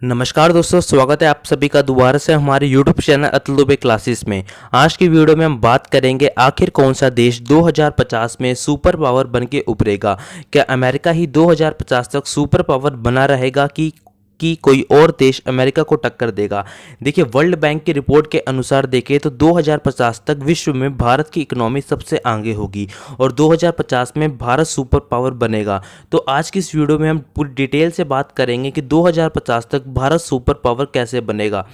नमस्कार दोस्तों, स्वागत है आप सभी का दोबारा से हमारे YouTube channel Atul Dubey classes में। आज की वीडियो में हम बात करेंगे आखिर कौन सा देश 2050 में सुपर पावर बन के उभरेगा। क्या अमेरिका ही 2050 तक सुपर पावर बना रहेगा कि कोई और देश अमेरिका को टक्कर देगा। देखिए, वर्ल्ड बैंक की रिपोर्ट के अनुसार देखें तो 2050 तक विश्व में भारत की इकोनॉमी सबसे आगे होगी और 2050 में भारत सुपर पावर बनेगा। तो आज की इस वीडियो में हम पूरी डिटेल से बात करेंगे कि 2050 तक भारत सुपर पावर कैसे बनेगा।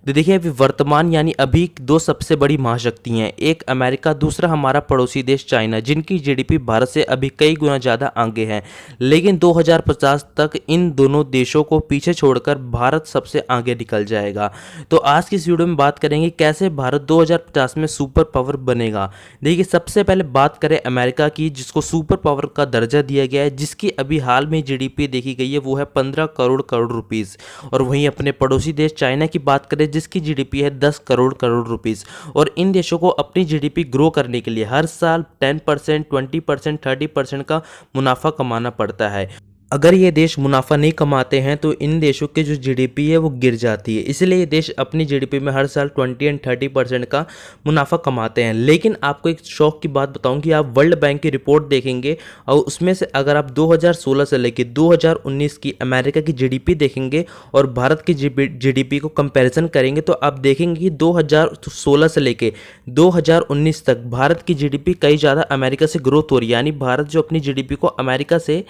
तो देखिए, अभी वर्तमान यानी अभी दो सबसे बड़ी महाशक्ति हैं, एक अमेरिका, दूसरा हमारा पड़ोसी देश चाइना, जिनकी जीडीपी भारत से अभी कई गुना ज़्यादा आगे है। लेकिन 2050 तक इन दोनों देशों को पीछे छोड़कर भारत सबसे आगे निकल जाएगा। तो आज की इस वीडियो में बात करेंगे कैसे भारत 2050 में सुपर पावर बनेगा। देखिए, सबसे पहले बात करें अमेरिका की, जिसको सुपर पावर का दर्जा दिया गया है, जिसकी अभी हाल में जीडीपी देखी गई है वो है 15 करोड़ करोड़ रुपीज़। और वहीं अपने पड़ोसी देश चाइना की बात करें, जिसकी जीडीपी है 10 करोड़ करोड़ रुपीस। और इन देशों को अपनी जीडीपी ग्रो करने के लिए हर साल 10%, 20%, 30% का मुनाफा कमाना पड़ता है। अगर ये देश मुनाफा नहीं कमाते हैं तो इन देशों की जो जीडीपी है वो गिर जाती है। इसलिए ये देश अपनी जीडीपी में हर साल 20 एंड 30% का मुनाफा कमाते हैं। लेकिन आपको एक शौक की बात बताऊं कि आप वर्ल्ड बैंक की रिपोर्ट देखेंगे और उसमें से अगर आप 2016 से लेकर 2019 की अमेरिका की जीडीपी देखेंगे और भारत की जीडीपी को कंपैरिजन करेंगे तो आप देखेंगे कि 2016 से लेकर 2019 तक भारत की जीडीपी कई ज़्यादा अमेरिका से ग्रोथ हो रही है। यानी भारत जो अपनी जीडीपी को अमेरिका से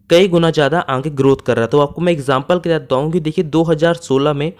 कई गुना ज़्यादा आगे ग्रोथ कर रहा है। तो आपको मैं एग्जांपल के देता हूँ कि देखिए, 2016 में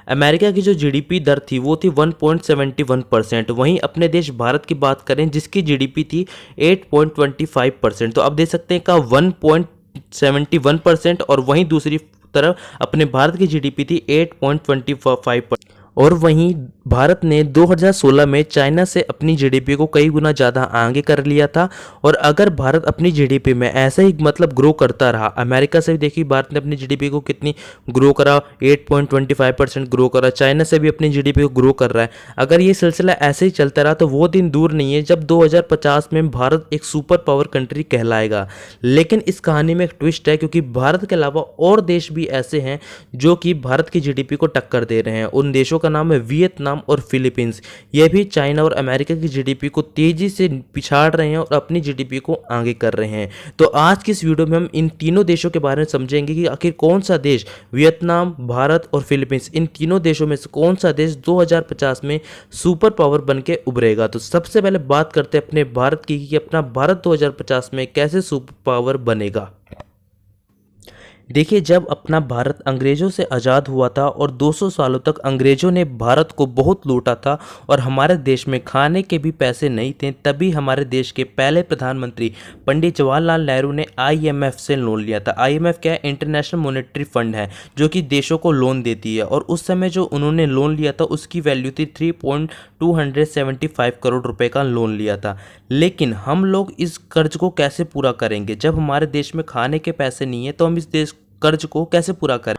अमेरिका की जो जीडीपी दर थी वो थी 1.71%। वहीं अपने देश भारत की बात करें, जिसकी जीडीपी थी 8.25%। तो आप देख सकते हैं का 1.71% और वहीं दूसरी तरफ अपने भारत की जीडीपी थी 8.25%। और वहीं भारत ने 2016 में चाइना से अपनी जीडीपी को कई गुना ज़्यादा आगे कर लिया था। और अगर भारत अपनी जीडीपी में ऐसे ही ग्रो करता रहा, अमेरिका से भी देखिए भारत ने अपनी जीडीपी को कितनी ग्रो करा, 8.25% ग्रो करा, चाइना से भी अपनी जीडीपी को ग्रो कर रहा है। अगर ये सिलसिला ऐसे ही चलता रहा तो वो दिन दूर नहीं है जब 2050 में भारत एक सुपर पावर कंट्री कहलाएगा। लेकिन इस कहानी में एक ट्विस्ट है, क्योंकि भारत के अलावा और देश भी ऐसे हैं जो कि भारत की जीडीपी को टक्कर दे रहे हैं। उन देशों का नाम है वियतनाम और फिलीपींस। ये भी चाइना और अमेरिका की जीडीपी को तेजी से पिछाड़ रहे हैं और अपनी जीडीपी को आगे कर रहे हैं। तो आज की इस वीडियो में हम इन तीनों देशों के बारे में समझेंगे कि आखिर कौन सा देश, वियतनाम, भारत और फिलीपींस, इन तीनों देशों में से कौन सा देश 2050 में सुपर पावर बन के उभरेगा। तो सबसे पहले बात करते हैं अपने भारत की कि अपना भारत 2050 में कैसे सुपर पावर बनेगा। देखिए, जब अपना भारत अंग्रेज़ों से आज़ाद हुआ था और 200 सालों तक अंग्रेज़ों ने भारत को बहुत लूटा था और हमारे देश में खाने के भी पैसे नहीं थे, तभी हमारे देश के पहले प्रधानमंत्री पंडित जवाहरलाल नेहरू ने आईएमएफ से लोन लिया था। आईएमएफ क्या है? इंटरनेशनल मॉनेटरी फंड है, जो कि देशों को लोन देती है। और उस समय जो उन्होंने लोन लिया था उसकी वैल्यू थी 3.275 करोड़ रुपए का लोन लिया था। लेकिन हम लोग इस कर्ज को कैसे पूरा करेंगे? जब हमारे देश में खाने के पैसे नहीं है तो हम इस देश कर्ज को कैसे पूरा करें?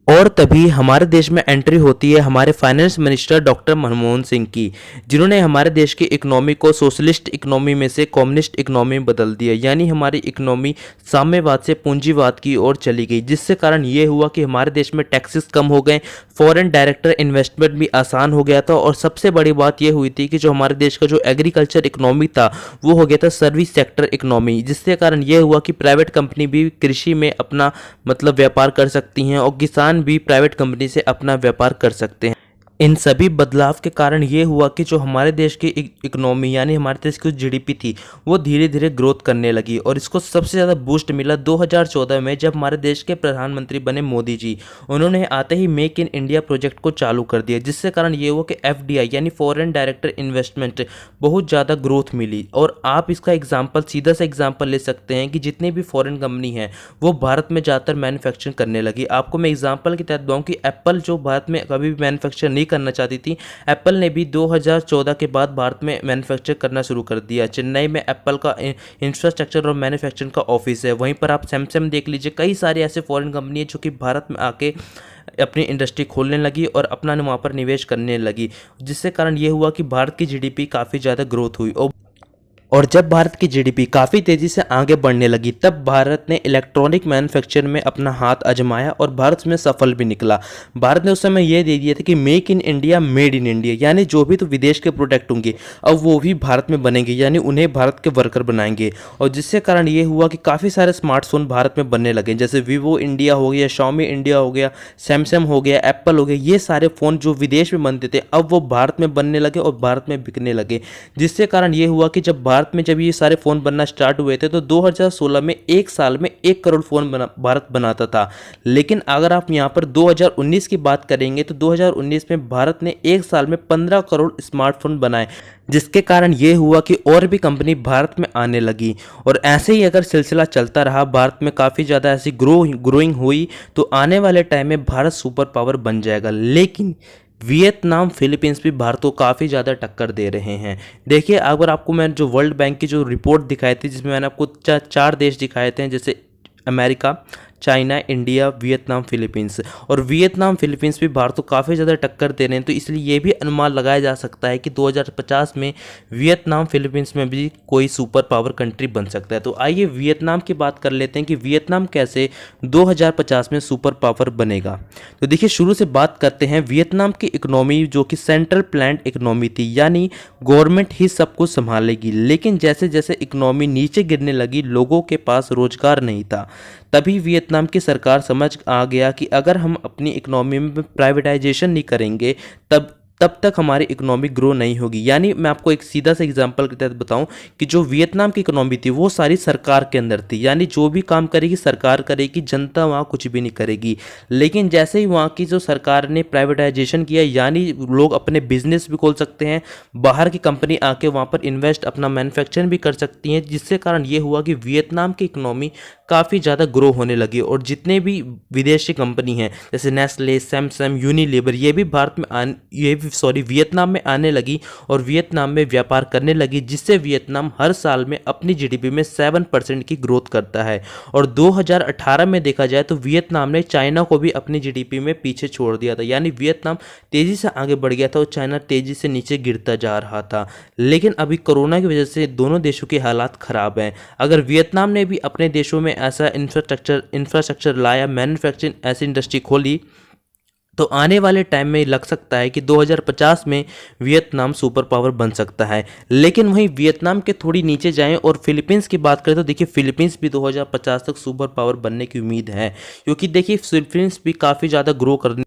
और तभी हमारे देश में एंट्री होती है हमारे finance minister doctor Manmohan Singh की, जिन्होंने हमारे देश की इकोनॉमी को सोशलिस्ट इकोनॉमी में से कम्युनिस्ट इकोनॉमी में बदल दिया। यानी हमारी इकोनॉमी साम्यवाद से पूंजीवाद की ओर चली गई, जिससे कारण ये हुआ कि हमारे देश में टैक्सेस कम हो गए, फॉरेन डायरेक्टर इन्वेस्टमेंट भी आसान हो गया था। और सबसे बड़ी बात यह हुई थी कि जो हमारे देश का जो एग्रीकल्चर इकोनॉमी था वो हो गया था सर्विस सेक्टर इकोनॉमी, जिसके कारण यह हुआ कि प्राइवेट कंपनी भी कृषि में अपना व्यापार कर सकती हैं और किसान भी प्राइवेट कंपनी से अपना व्यापार कर सकते हैं। इन सभी बदलाव के कारण ये हुआ कि जो हमारे देश की इकोनॉमी यानी हमारे देश की जीडीपी थी वो धीरे धीरे ग्रोथ करने लगी। और इसको सबसे ज़्यादा बूस्ट मिला 2014 में, जब हमारे देश के प्रधानमंत्री बने मोदी जी। उन्होंने आते ही मेक इन इंडिया प्रोजेक्ट को चालू कर दिया, जिससे कारण ये हुआ कि एफडीआई यानी फॉरेन डायरेक्टर इन्वेस्टमेंट बहुत ज़्यादा ग्रोथ मिली। और आप इसका एग्जाम्पल, सीधा सा एग्जाम्पल ले सकते हैं कि जितनी भी फॉरेन कंपनी है वो भारत में ज़्यादातर मैन्युफैक्चरिंग करने लगी। आपको मैं एग्जाम्पल के तहत बताऊँ कि एप्पल जो भारत में कभी भी मैन्युफैक्चर नहीं करना चाहती थी, एप्पल ने भी 2014 के बाद भारत में मैन्युफैक्चर करना शुरू कर दिया। चेन्नई में एप्पल का इंफ्रास्ट्रक्चर और मैन्युफैक्चरिंग का ऑफिस है। वहीं पर आप सैमसंग देख लीजिए, कई सारी ऐसे फॉरेन कंपनी है जो कि भारत में आके अपनी इंडस्ट्री खोलने लगी और अपना वहाँ पर निवेश करने लगी, जिससे कारण ये हुआ कि भारत की जीडीपी काफ़ी ज़्यादा ग्रोथ हुई। और और जब भारत की जीडीपी काफ़ी तेज़ी से आगे बढ़ने लगी तब भारत ने इलेक्ट्रॉनिक मैन्युफैक्चर में अपना हाथ आजमाया और भारत में सफल भी निकला। भारत ने उस समय यह दे दिया था कि make in India made in India, यानी जो भी तो विदेश के प्रोडक्ट होंगे अब वो भी भारत में बनेंगे, यानी उन्हें भारत के वर्कर बनाएंगे। और जिससे कारण ये हुआ कि काफ़ी सारे स्मार्टफोन भारत में बनने लगे, जैसे वीवो इंडिया हो गया, शाओमी इंडिया हो गया, सैमसंग हो गया, एप्पल हो गया। ये सारे फ़ोन जो विदेश में बनते थे अब वो भारत में बनने लगे और भारत में बिकने लगे। जिससे कारण ये हुआ कि जब ये सारे फ़ोन बनना स्टार्ट हुए थे तो 2016 में एक साल में 1 करोड़ फ़ोन भारत बनाता था। लेकिन अगर आप यहाँ पर 2019 की बात करेंगे तो 2019 में भारत ने एक साल में 15 करोड़ स्मार्टफोन बनाए, जिसके कारण ये हुआ कि और भी कंपनी भारत में आने लगी। और ऐसे ही अगर सिलसिला चलता रहा, भारत में काफ़ी ज़्यादा ऐसी ग्रोइंग हुई तो आने वाले टाइम में भारत सुपर पावर बन जाएगा। लेकिन वियतनाम, फिलीपींस भी भारत को काफ़ी ज़्यादा टक्कर दे रहे हैं। देखिए, अगर आपको मैं जो वर्ल्ड बैंक की जो रिपोर्ट दिखाई थी जिसमें मैंने आपको चार देश दिखाए थे, जैसे America, China, India, Vietnam, Philippines, और वियतनाम फिलीपींस भी भारत को काफ़ी ज़्यादा टक्कर दे रहे हैं। तो इसलिए ये भी अनुमान लगाया जा सकता है कि 2050 में वियतनाम फिलीपींस में भी कोई सुपर पावर कंट्री बन सकता है। तो आइए वियतनाम की बात कर लेते हैं कि वियतनाम कैसे 2050 में सुपर पावर बनेगा। तो देखिए, शुरू से बात करते हैं वियतनाम की इकोनॉमी, जो कि सेंट्रल प्लान्ड इकोनॉमी थी, यानी गवर्नमेंट ही सब कुछ संभालेगी। लेकिन जैसे जैसे इकोनॉमी नीचे गिरने लगी, लोगों के पास रोजगार नहीं था। तभी वियतनाम की सरकार समझ आ गया कि अगर हम अपनी इकोनॉमी में प्राइवेटाइजेशन नहीं करेंगे तब तक हमारी इकोनॉमी ग्रो नहीं होगी। यानी मैं आपको एक सीधा सा एग्जांपल के तहत बताऊं कि जो वियतनाम की इकोनॉमी थी वो सारी सरकार के अंदर थी, यानी जो भी काम करेगी सरकार करेगी, जनता वहाँ कुछ भी नहीं करेगी। लेकिन जैसे ही वहाँ की जो सरकार ने प्राइवेटाइजेशन किया, यानी लोग अपने बिजनेस भी खोल सकते हैं, बाहर की कंपनी आके वहाँ पर इन्वेस्ट अपना मैन्युफैक्चरिंग भी कर सकती हैं, जिससे कारण ये हुआ कि वियतनाम की इकोनॉमी काफ़ी ज़्यादा ग्रो होने लगी। और जितने भी विदेशी कंपनी हैं जैसे नेस्ले, सैमसंग, यूनिलीवर, ये भी वियतनाम में आने लगी और वियतनाम में व्यापार करने लगी, जिससे वियतनाम हर साल में अपनी जीडीपी में 7% की ग्रोथ करता है। और 2018 में देखा जाए तो वियतनाम ने चाइना को भी अपनी जीडीपी में पीछे छोड़ दिया था, यानी वियतनाम तेज़ी से आगे बढ़ गया था और चाइना तेज़ी से नीचे गिरता जा रहा था। लेकिन अभी कोरोना की वजह से दोनों देशों के हालात ख़राब हैं। अगर वियतनाम ने भी अपने देशों में ऐसा इंफ्रास्ट्रक्चर लाया, मैन्युफैक्चरिंग ऐसी इंडस्ट्री खोली, तो आने वाले टाइम में लग सकता है कि 2050 में वियतनाम सुपर पावर बन सकता है। लेकिन वहीं वियतनाम के थोड़ी नीचे जाएं और फिलीपींस की बात करें तो देखिए, फिलीपींस भी 2050 तक सुपर पावर बनने की उम्मीद है, क्योंकि देखिए फिलीपींस भी काफ़ी ज़्यादा ग्रो करने।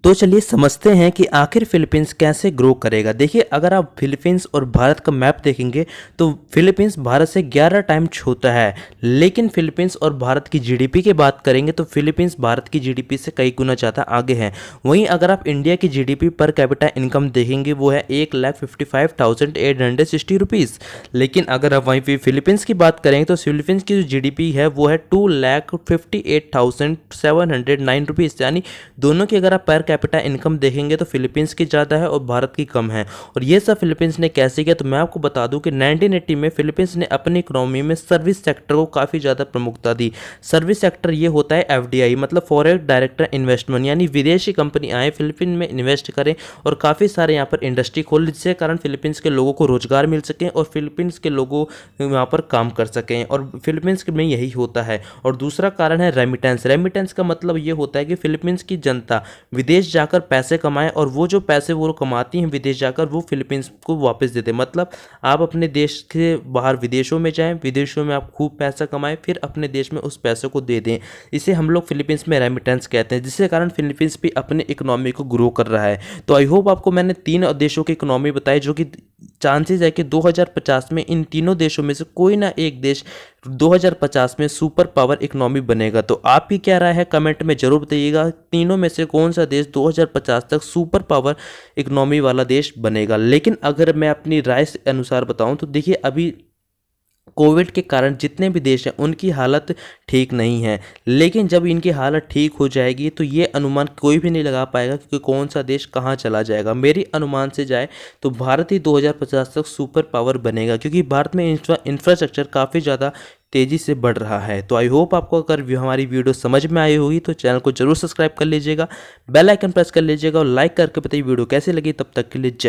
तो चलिए समझते हैं कि आखिर फिलीपींस कैसे ग्रो करेगा। देखिए, अगर आप फिलीपींस और भारत का मैप देखेंगे तो फिलीपींस भारत से 11 टाइम छोटा है। लेकिन फिलीपींस और भारत की जीडीपी की बात करेंगे तो फिलीपींस भारत की जीडीपी से कई गुना ज़्यादा आगे है। वहीं अगर आप इंडिया की जीडीपी पर कैपिटा इनकम देखेंगे वो है 1,55,860 रुपीज़। लेकिन अगर आप वहीं फिलीपींस की बात करेंगे तो फिलीपींस की जो जीडीपी है वो है 2,58,709 रुपीज़। यानी दोनों की अगर आप पर कैपिटा इनकम देखेंगे तो फिलीपींस की ज़्यादा है और भारत की कम है। और ये सब फिलीपींस ने कैसे किया, तो मैं आपको बता दूं कि 1980 में फिलीपींस ने अपनी इकोनॉमी में सर्विस सेक्टर को काफ़ी ज़्यादा प्रमुखता दी। सर्विस सेक्टर ये होता है एफडीआई, मतलब फॉरेन डायरेक्ट इन्वेस्टमेंट, यानी विदेशी कंपनी आए फिलीपीन में इन्वेस्ट करें और काफ़ी सारे यहाँ पर इंडस्ट्री खोल, जिससे कारण फिलीपींस के लोगों को रोजगार मिल सके और फिलीपींस के लोगों यहाँ पर काम कर सकें। और फिलीपींस में यही होता है। और दूसरा कारण है रेमिटेंस। रेमिटेंस का मतलब ये होता है कि फिलीपींस की जनता विदेश जाकर पैसे कमाएं और वो जो पैसे वो कमाती हैं विदेश जाकर वो फिलीपींस को वापस देते हैं। मतलब आप अपने देश के बाहर विदेशों में जाएं, विदेशों में आप खूब पैसा कमाएं, फिर अपने देश में उस पैसे को दे दें। इसे हम लोग फिलीपींस में रेमिटेंस कहते हैं, जिससे कारण फिलीपींस भी अपने इकोनॉमी को ग्रो कर रहा है। तो आई होप आपको मैंने 3 देशों की इकोनॉमी बताई, जो कि चांसेस है कि 2050 में इन तीनों देशों में से कोई ना एक देश 2050 में सुपर पावर इकोनॉमी बनेगा। तो आपकी क्या राय है कमेंट में जरूर बताइएगा, तीनों में से कौन सा देश 2050 तक सुपर पावर इकोनॉमी वाला देश बनेगा। लेकिन अगर मैं अपनी राय के अनुसार बताऊं तो देखिए, अभी कोविड के कारण जितने भी देश हैं उनकी हालत ठीक नहीं है। लेकिन जब इनकी हालत ठीक हो जाएगी तो ये अनुमान कोई भी नहीं लगा पाएगा कि कौन सा देश कहाँ चला जाएगा। मेरी अनुमान से जाए तो भारत ही 2050 तक सुपर पावर बनेगा, क्योंकि भारत में इंफ्रास्ट्रक्चर काफ़ी ज़्यादा तेज़ी से बढ़ रहा है। तो आई होप आपको अगर हमारी वीडियो समझ में आई होगी तो चैनल को जरूर सब्सक्राइब कर लीजिएगा, बेल आइकन प्रेस कर लीजिएगा और लाइक करके बताइए वीडियो कैसी लगी। तब तक के लिए जय।